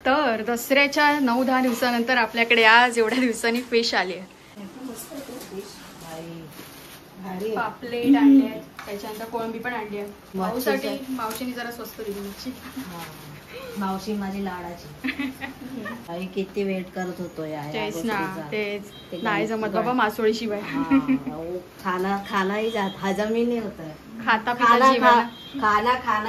तर दसऱ्याच्या 9-10 दिवसानंतर आपल्याकडे आज एवढ्या दिवसांनी फिश आली आहे. पापलेट आणले आहेत, त्याच्यानंतर कोळंबी पण आणली आहे. भाऊसाठी मावशीने जरा स्वस्त दिली मच्छी. मावशी माझी लाडाची. आई किती वेट करत होतो यार. तेच ना, तेच नाही जमत बाबा मासोळी शिवाय. खाना ही हजम ही नहीं होता है. खाता खाना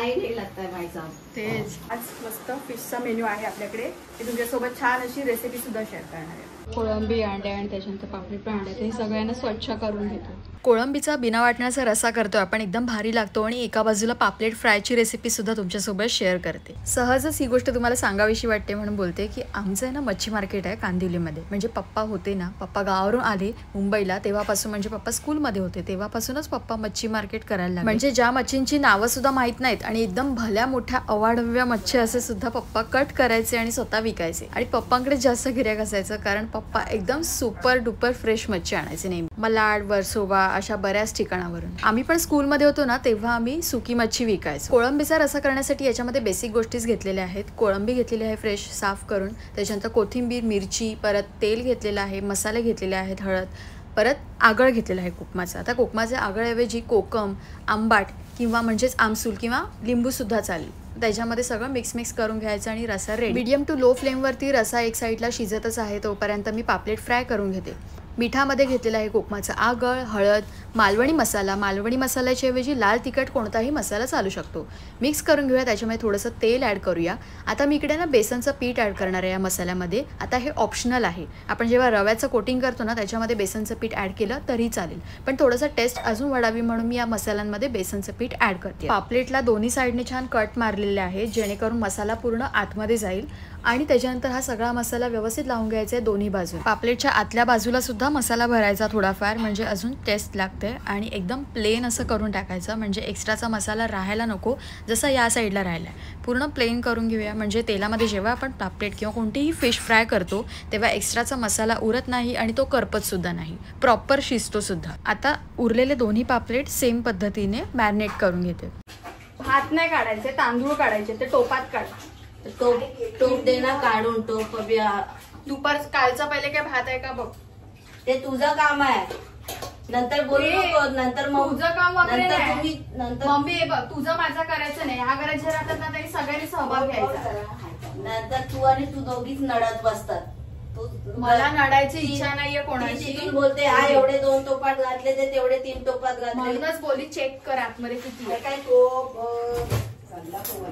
ही नहीं लगता है भाई साहब. तेच आज मस्त फिशचा मेन्यू आहे आपल्याकडे. ते तुमच्यासोबत छान अशी रेसिपी सुद्धा शेअर करणार आहे. कोळंबी अंडे आणि त्याच्यानंतर पापलेट पण अंडे, हे सगळ्यांना स्वच्छ करून घेतो. कोळंबीचा बिना वाटण्याचा रसा करतो आपण, एकदम भारी लागतो. आणि एका बाजूला पापलेट फ्रायची रेसिपी सुद्धा तुमच्यासोबत शेअर करते. सहजच ही गोष्ट तुम्हाला सांगावीशी वाटते म्हणून बोलते की आमचं आहे ना मच्छी मार्केट आहे कांदिवलीमध्ये. म्हणजे पप्पा होते ना, पप्पा गावावरून आले मुंबईला तेव्हापासून, म्हणजे पप्पा स्कूलमध्ये होते तेव्हापासूनच पप्पा मच्छी मार्केट करायला लागले. म्हणजे ज्या मच्छींची नावं सुद्धा माहीत नाहीत आणि एकदम भल्या मोठ्या अवाढव्य मच्छी असे सुद्धा पप्पा कट करायचे आणि स्वतः विकायचे. आणि पप्पांकडे जास्त गिऱ्हाईक असायचं कारण पप्पा एकदम सुपर डुपर फ्रेश मच्छी आणायचे नेहमी. मलाड, वर्सोवा अशा बऱ्याच ठिकाणावरून. आम्ही पण स्कूलमध्ये होतो ना तेव्हा आम्ही सुकी मच्छी विकायचो. कोळंबीचा रसा करण्यासाठी याच्यामध्ये बेसिक गोष्टीच घेतलेल्या आहेत. कोळंबी घेतलेली आहे फ्रेश साफ करून, त्याच्यानंतर कोथिंबीर, मिरची, परत तेल घेतलेलं आहे, मसाले घेतलेले आहेत, हळद, परत आगळ घेतलेला आहे कोकमाचा. आता कोकमाच्या आगळऐवजी कोकम, आंबाट किंवा म्हणजेच आमसूल किंवा लिंबू सुद्धा चालेल. त्याच्यामध्ये सगळं मिक्स करून घ्यायचं आणि रसा रेडी. मीडियम टू लो फ्लेमवरती रसा एक साईडला शिजतच आहे तोपर्यंत मी पापलेट फ्राय करून घेते. मिठामध्ये घेतलेलं आहे कोकमाचं आगळ, हळद, मालवणी मसाला. मालवणी मसाल्याच्या ऐवजी लाल तिखट कोणताही मसाला चालू शकतो. मिक्स करून घेऊया. त्याच्यामध्ये थोडंसं तेल ॲड करूया. आता मी इकडे ना बेसनचं पीठ ॲड करणार आहे या मसाल्यामध्ये. आता हे ऑप्शनल आहे. आपण जेव्हा रव्याचं कोटिंग करतो ना त्याच्यामध्ये बेसनचं पीठ ॲड केलं तरी चालेल, पण थोडंसं टेस्ट अजून वाढावी म्हणून मी या मसाल्यांमध्ये बेसनचं पीठ ॲड करते. पापलेटला दोन्ही साईडने छान कट मारलेले आहे जेणेकरून मसाला पूर्ण आतमध्ये जाईल. आणि त्याच्यानंतर हा सगळा मसाला व्यवस्थित लावून घ्यायचा आहे दोन्ही बाजू. पापलेटच्या आतल्या बाजूला सुद्धा मसाला भरायचा थोडाफार, म्हणजे अजून टेस्ट लागते. आणि एकदम प्लेन असं करून टाकायचं, म्हणजे एक्स्ट्राचा मसाला राहायला नको जसा या साईडला राहिला आहे. पूर्ण प्लेन करून घेऊया, म्हणजे तेलामध्ये जेव्हा आपण पापलेट किंवा कोणतीही फिश फ्राय करतो तेव्हा एक्स्ट्राचा मसाला उरत नाही आणि तो करपत सुद्धा नाही, प्रॉपर शिजतो सुद्धा. आता उरलेले दोन्ही पापलेट सेम पद्धतीने मॅरिनेट करून घेते. भात नाही काढायचे, तांदूळ काढायचे, ते टोपात काढा. टोप देना काढून. टोप दुपार कालचा पहिले काय भात आहे का बघ. ते तुझं काम आहे, नंतर बोलू नको. नंतर तुझं काम वगैरे नाही. नंतर मम्मी हे बघ, तुझं माझं करायचं नाही. ह्या घराच्या राहतात ना तरी सगळ्यांनी सहभाग घ्यायचा. नंतर तू आणि तू दोघीच नडत बसतात. मला नडायची इच्छा नाहीये कोणाची. बोलते हा एवढे 2 टोपात घातले ते तेवढे 3 टोपात घातले. म्हणूनच बोली चेक कर आतमध्ये किती काय टोप चालला तो.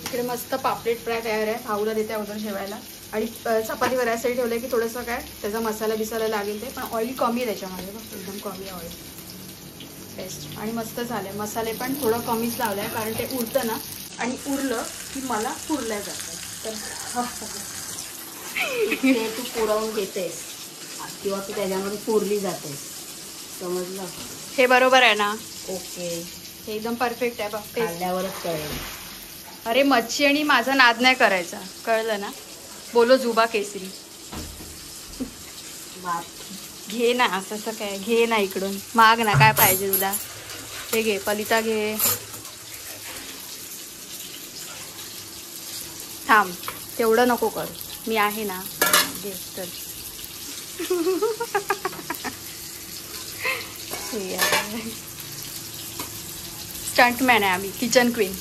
इकडे मस्त पापलेट फ्राय तयार आहे. भाऊला देते अगोदर जेवायला. आणि चपाती वरायसाठी ठेवलंय की थोडंसं काय त्याचा मसाला बिसाला लागेल ते, पण ऑइल कमी आहे त्याच्यामध्ये बघ, एकदम कमी आहे ऑइल टेस्ट. आणि मस्त झालंय. मसाले पण थोडं कमीच लावलंय कारण ते उरतं ना, आणि उरलं की मला पुरल्या जातात. तर तू पुरवून घेतेस किंवा तू त्याच्यामध्ये पुरली जातेस, समजलं. हे बरोबर आहे ना. ओके, हे एकदम परफेक्ट आहे बघ. खाल्ल्यावरच कळेल. अरे मच्छी आणि माझा नाद नाही करायचा, कळलं ना. बोलो जुबा केसरी. घे ना, असं काय घे ना, इकडून माग ना, काय पाहिजे तुला ते घे. पलिता घे. थांब, तेवढं नको कर, मी आहे ना. घे तर. स्टंटमॅन आहे आम्ही, किचन क्वीन.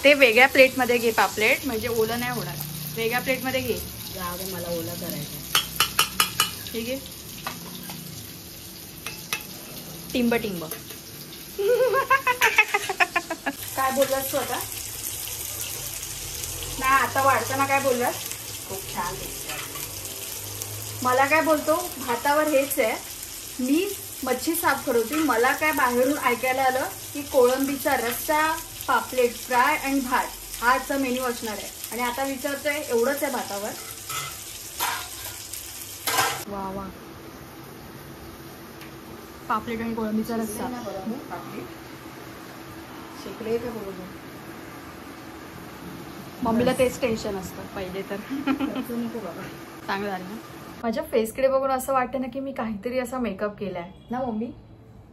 ते वेगळ्या प्लेटमध्ये घे पापलेट, म्हणजे ओलं नाही होणार. वेगळ्या प्लेटमध्ये घे. जाऊ, मला ओलं करायचं. ठीक आहे. टिंब टिंब. काय बोललास तू आता? नाही, आता वाढताना काय बोललास? खूप छान दिसतं. मला काय बोलतो, भातावर हेच आहे, मी मच्छी साफ करवते. मला काय बाहेरून ऐकायला आलं की कोळंबीचा रस्सा, पापलेट फ्राय आणि भात हा आजचा मेन्यू असणार आहे. आणि आता विचारतोय एवढंच आहे भातावर. वा वा, पापलेट आणि कोळंबीचा रस्सा. शिकले का बरोबर. मम्मीला तेच टेन्शन असतं पहिले तर. चांगलं झालं ना. माझ्या फेसकडे बघून असं वाटतं ना की मी काहीतरी असा मेकअप केलाय ना मम्मी.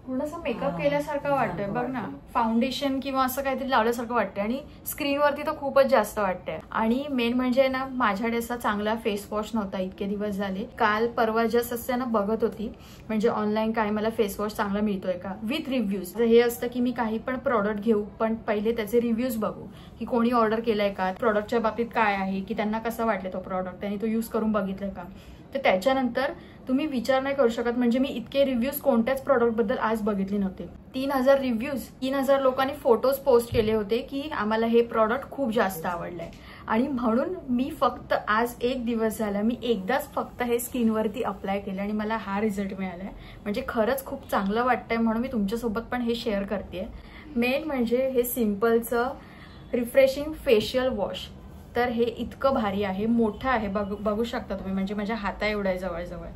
पूर्ण असं मेकअप केल्यासारखं वाटतंय बघ ना. फाउंडेशन किंवा असं काहीतरी लावल्यासारखं वाटतंय आणि स्क्रीनवरती तर खूपच जास्त वाटतंय. आणि मेन म्हणजे ना माझ्याकडे असा चांगला फेस वॉश नव्हता इतके दिवस झाले. काल परवा जस्ट असते ना बघत होती म्हणजे ऑनलाईन काय मला फेस वॉश चांगला मिळतोय का विथ रिव्ह्यूज. हे असतं की मी काही पण प्रोडक्ट घेऊ पण पहिले त्याचे रिव्ह्यूज बघू की कोणी ऑर्डर केलाय का, प्रोडक्टच्या बाबतीत काय आहे की त्यांना कसा वाटला तो प्रोडक्ट, त्यांनी तो यूज करून बघितलाय का. तर त्याच्यानंतर तुम्ही विचार नाही करू शकत म्हणजे मी इतके रिव्ह्यूज कोणत्याच प्रोडक्ट बद्दल आज बघितले नव्हते. 3000 रिव्ह्यूज, 3000 लोकांनी फोटोज पोस्ट केले होते की आम्हाला हे प्रॉडक्ट खूप जास्त आवडलंय. आणि म्हणून मी फक्त आज एक दिवस झाला मी एकदाच फक्त हे स्किनवरती अप्लाय केलं आणि मला हा रिझल्ट मिळालाय. म्हणजे खरंच खूप चांगलं वाटतंय म्हणून मी तुमच्यासोबत पण हे शेअर करते. मेन म्हणजे हे सिम्पलचं रिफ्रेशिंग फेशियल वॉश. तर हे इतकं भारी आहे, मोठं आहे, बघू शकता तुम्ही म्हणजे माझ्या हाता एवढं आहे जवळजवळ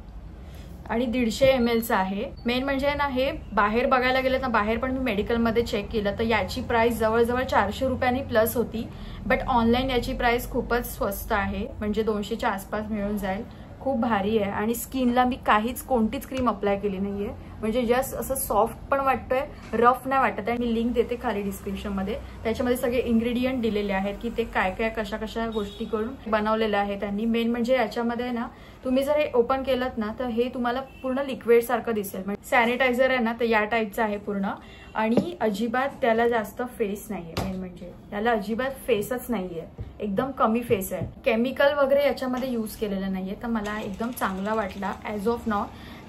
आणि 150 ml आहे. मेन म्हणजे ना हे बाहेर बघायला गेलं ना बाहेर पण मी मेडिकलमध्ये चेक केलं तर याची प्राइस जवळजवळ 400 रुपयांनी प्लस होती. बट ऑनलाईन याची प्राइस खूपच स्वस्त आहे म्हणजे 200च्या आसपास मिळून जाईल. खूप भारी आहे आणि स्किनला मी कोणतीच क्रीम अप्लाय केली नाहीये म्हणजे जस्ट असं सॉफ्ट पण वाटतोय, रफ नाही वाटत आहे. मी लिंक देते खाली डिस्क्रिप्शनमध्ये. त्याच्यामध्ये सगळे इन्ग्रेडियंट दिलेले आहेत की ते काय काय कशा कशा गोष्टी करून बनवलेलं आहे त्यांनी. मेन म्हणजे याच्यामध्ये ना तुम्ही जर हे ओपन केलं ना तर हे तुम्हाला पूर्ण लिक्विड सारखं दिसेल. म्हणजे सॅनिटायझर आहे ना तर या टाईपचं आहे पूर्ण आणि अजिबात त्याला जास्त फेस नाहीये. मेन म्हणजे याला अजिबात फेसच नाहीये, एकदम कमी फेस आहे. केमिकल वगैरे याच्यामध्ये यूज केलेलं नाहीये तर मला एकदम चांगला वाटला ॲज ऑफ नाव.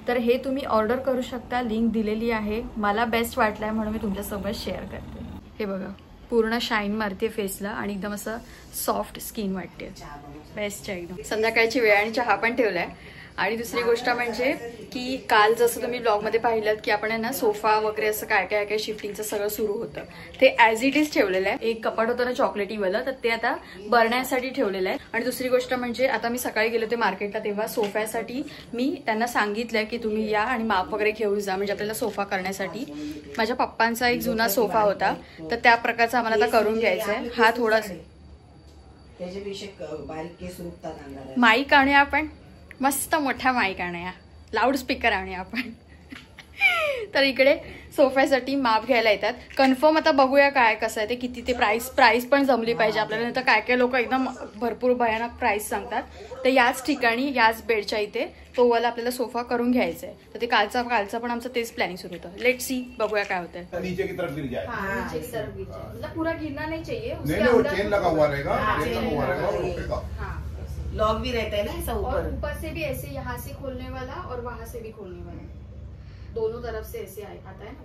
तर हे तुम्ही ऑर्डर करू शकता, लिंक दिलेली आहे. मला बेस्ट वाटलाय म्हणून मी तुमच्यासोबत शेअर करते. हे बघा पूर्ण शाईन मारते फेसला आणि एकदम असं सॉफ्ट स्किन वाटते. बेस्ट आहे एकदम. संध्याकाळची वेळ आणि चहा पण ठेवलाय. आणि दुसरी गोष्ट म्हणजे की काल जसं तुम्ही ब्लॉगमध्ये पाहिलं की आपण आहे ना सोफा वगैरे असं काय काय काय शिफ्टिंगचं सगळं सुरू होतं ते ॲज इट इज ठेवलेलं आहे. एक कपाट होतं ना चॉकलेटीवालं तर ते आता बरण्यासाठी ठेवलेलं आहे. आणि दुसरी गोष्ट म्हणजे आता मी सकाळी गेले होते मार्केटला तेव्हा सोफ्यासाठी मी त्यांना सांगितलंय की तुम्ही या आणि माप वगैरे घेऊन जा म्हणजे आपल्याला सोफा करण्यासाठी. माझ्या पप्पांचा एक जुना सोफा होता तर त्या प्रकारचा आम्हाला आता करून घ्यायचा आहे. हा थोडासा माईक आणूया आपण, मस्त मोठा माईक आणूया, लाऊडस्पीकर आणूया आपण. तर इकडे सोफ्यासाठी माप घ्यायला येतात. कन्फर्म आता बघूया काय कसं आहे ते, किती ते प्राइस पण जमली पाहिजे आपल्याला. नाही तर काय काय लोक एकदम भरपूर भयानक प्राइस सांगतात. तर याच ठिकाणी याच बेडच्या इथे तो वाला आपल्याला सोफा करून घ्यायचा आहे. तर ते कालचा पण आमचं तेच प्लॅनिंग सुरू होतं. लेट सी बघूया काय होतंय. नीचे की तरफ गिर जाए. नीचे की तरफ गिर जाए मतलब पूरा गिरना नहीं चाहिए. नहीं वो चेन लगा हुआ रहेगा, चेन लगा हुआ रहेगा और रुकेगा. लॉक भी रहता है ना ऐसा और ऊपर से भी ऐसे यहाँ से खोलने वाला और वहाँ से भी खोलने वाला, दोनों तरफ से ऐसे आता है ना.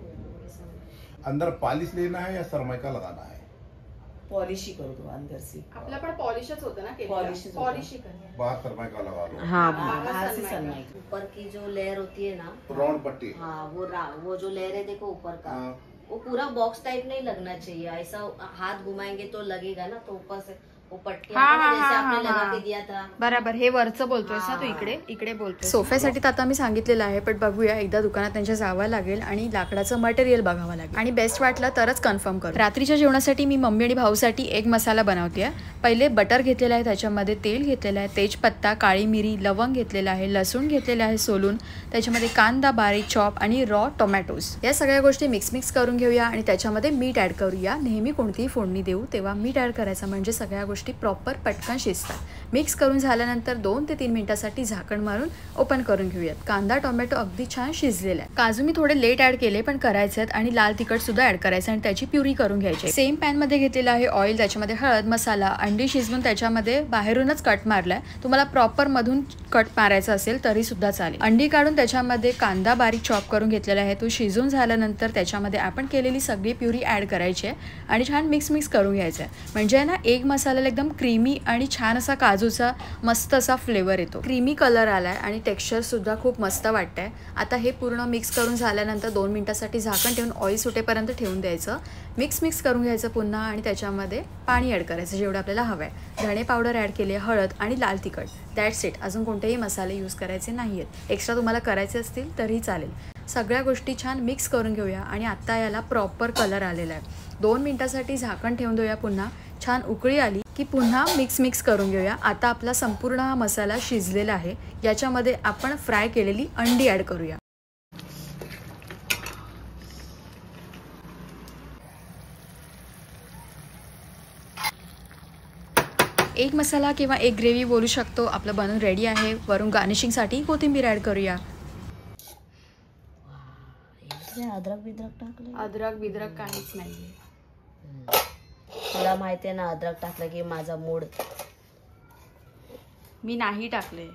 अंदर पॉलिश लेना है या सरमाइका लगाना है? पॉलिश ही करो तो अंदर से. आपला पण पॉलिशच होतं ना, पॉलिश ही करना. बाहर सरमाइका लगा लो. हाँ बाहर से सनमाइका. ऊपर की जो लेयर होती है ना राउंड पट्टी, हाँ वो जो लेयर है देखो ऊपर का वो पूरा बॉक्स टाइप नहीं लगना चाहिए. ऐसा हाथ घुमाएंगे तो लगेगा ना. तो ऊपर से बरोबर. हे वरचं बोलतोय ना तू, इकडे बोलतोय. सोफ्यासाठी तर आता मी सांगितलेलं आहे पण बघूया एकदा दुकानात त्यांच्या जावं लागेल आणि लाकडाचं मटेरियल बघावं लागेल आणि बेस्ट वाटलं तरच कन्फर्म करू. रात्रीच्या जेवणासाठी मी मम्मी आणि भाऊसाठी एक मसाला बनवते. पहिले बटर घेतलेलं आहे, त्याच्यामध्ये तेल घेतलेलं आहे, तेजपत्ता, काळी मिरी, लवंग घेतलेलं आहे, लसूण घेतलेलं आहे सोलून, त्याच्यामध्ये कांदा बारीक चॉप आणि रॉ टोमॅटोज. या सगळ्या गोष्टी मिक्स करून घेऊया आणि त्याच्यामध्ये मीठ ऍड करूया. नेहमी कोणतीही फोडणी देऊ तेव्हा मीठ ऍड करायचं म्हणजे सगळ्या गोष्टी प्रॉपर पटकन शिजतात. मिक्स करून झाल्यानंतर 2 ते 3 मिनिटांसाठी झाकण मारून ओपन करून घेऊयात. कांदा टोमॅटो अगदी छान शिजलेला आहे. काजू मी थोडे लेट ऍड केले पण करायचे आहेत आणि लाल तिखट सुद्धा ऍड करायचं आणि त्याची प्युरी करून घ्यायची. सेम पॅन मध्ये घेतलेला आहे ऑइल, त्याच्यामध्ये हळद, मसाला, अंडी शिजवून त्याच्यामध्ये बाहेरूनच कट मारलाय. तुम्हाला प्रॉपर मधून कट मारायचा असेल तरी सुद्धा चालेल. अंडी काढून त्याच्यामध्ये कांदा बारीक चॉप करून घेतलेला आहे. तो शिजून झाल्यानंतर त्याच्यामध्ये आपण केलेली सगळी प्युरी ऍड करायची आहे आणि छान मिक्स करून घ्यायचं आहे. म्हणजे ना एक मसाल्याला एकदम क्रीमी आणि छान असा काजूचा मस्त असा फ्लेवर येतो. क्रीमी कलर आलाय आणि टेक्स्चर सुद्धा खूप मस्त वाटतंय. आता हे पूर्ण मिक्स करून झाल्यानंतर 2 मिनिटांसाठी झाकण ठेवून ऑइल सुटेपर्यंत ठेवून द्यायचं. मिक्स करून घ्यायचं पुन्हा आणि त्याच्यामध्ये पाणी ऍड करायचं जेवढं आपल्याला हवं आहे. धणे पावडर ऍड केली, हळद आणि लाल तिखट, दॅट्स इट. अजून कोणतेही मसाले यूज करायचे नाहीयेत. एक्स्ट्रा तुम्हाला करायचे असतील तरी चालेल. सगळ्या गोष्टी छान मिक्स करून घेऊया आणि आत्ता याला प्रॉपर कलर आलेला आहे. 2 मिनिटासाठी झाकण ठेवून देऊया. पुन्हा छान उकळी आली की पुन्हा मिक्स करून घेऊया. आता आपला संपूर्ण हा मसाला शिजलेला आहे. याच्यामध्ये आपण फ्राय केलेली अंडी ॲड करूया. एक मसाला किंवा एक ग्रेव्ही बोलू शकतो आपलं बनून रेडी आहे. वरून गार्निशिंगसाठी कोथिंबीर ॲड करूया. अद्रक बिद्रक टाकलं? अद्रक बिद्रक काहीच नाही. तुला माहिती आहे ना, अद्रक टाकलं की माझा मूड. मी नाही टाकले.